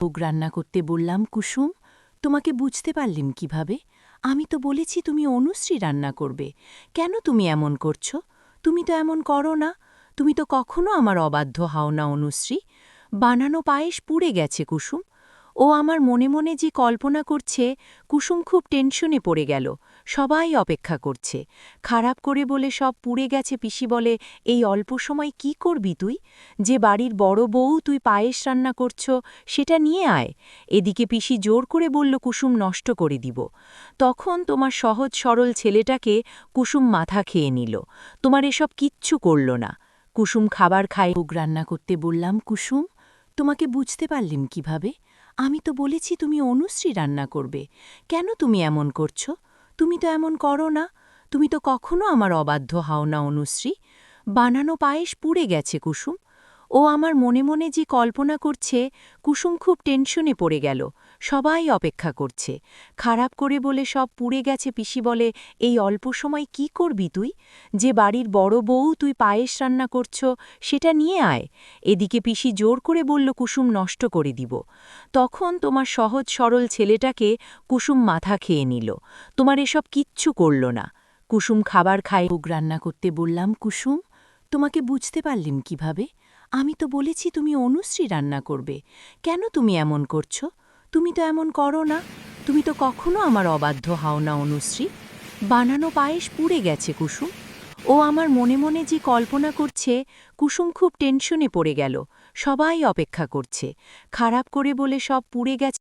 ভোগ রান্না করতে বললাম কুসুম, তোমাকে বুঝতে পারলিম কিভাবে? আমি তো বলেছি তুমি অনুশ্রী রান্না করবে। কেন তুমি এমন করছো? তুমি তো এমন করো না। তুমি তো কখনো আমার অবাধ্য হও না অনুশ্রী। বানানো পায়েস পুড়ে গেছে কুসুম। ও আমার মনে মনে যে কল্পনা করছে, কুসুম খুব টেনশনে পড়ে গেল। সবাই অপেক্ষা করছে। খারাপ করে বলে সব পুড়ে গেছে পিসি বলে, এই অল্প সময় কি করবি তুই? যে বাড়ির বড় বউ তুই পায়েস রান্না করছো, সেটা নিয়ে আয়। এদিকে পিসি জোর করে বলল কুসুম নষ্ট করে দিব। তখন তোমার সহজ সরল ছেলেটাকে কুসুম মাথা খেয়ে নিল। তোমার এসব কিচ্ছু করল না। কুসুম খাবার খায়। ভোগ রান্না করতে বললাম কুসুম, তোমাকে বুঝতে পারলিম কিভাবে? আমি তো বলেছি তুমি অনুশ্রী রান্না করবে। কেন তুমি এমন করছো? তুমি তো এমন করো না। তুমি তো কখনো আমার অবাধ্য হও না অনুশ্রী। বানানো পায়েস পুড়ে গেছে কুসুম। ও আমার মনে মনে যে কল্পনা করছে, কুসুম খুব টেনশনে পড়ে গেল। সবাই অপেক্ষা করছে। খারাপ করে বলে সব পুড়ে গেছে পিসি বলে, এই অল্প সময় কি করবি তুই? যে বাড়ির বড় বউ তুই পায়েস রান্না করছো, সেটা নিয়ে আয়। এদিকে পিসি জোর করে বলল কুসুম নষ্ট করে দিব। তখন তোমার সহজ সরল ছেলেটাকে কুসুম মাথা খেয়ে নিল। তোমার এসব কিচ্ছু করল না। কুসুম খাবার খায়। ভোগ রান্না করতে বললাম কুসুম, তোমাকে বুঝতে পারলিম কিভাবে? আমি তো বলেছি তুমি অনুশ্রী রান্না করবে। কেন তুমি এমন করছো? তুমি তো এমন করো না। তুমি তো কখনো আমার অবাধ্য হও না অনুশ্রী। বানানো পায়েস পুড়ে গেছে কুসুম। ও আমার মনে মনে যে কল্পনা করছে, কুসুম খুব টেনশনে পড়ে গেল। সবাই অপেক্ষা করছে। খারাপ করে বলে সব পুড়ে গেছে।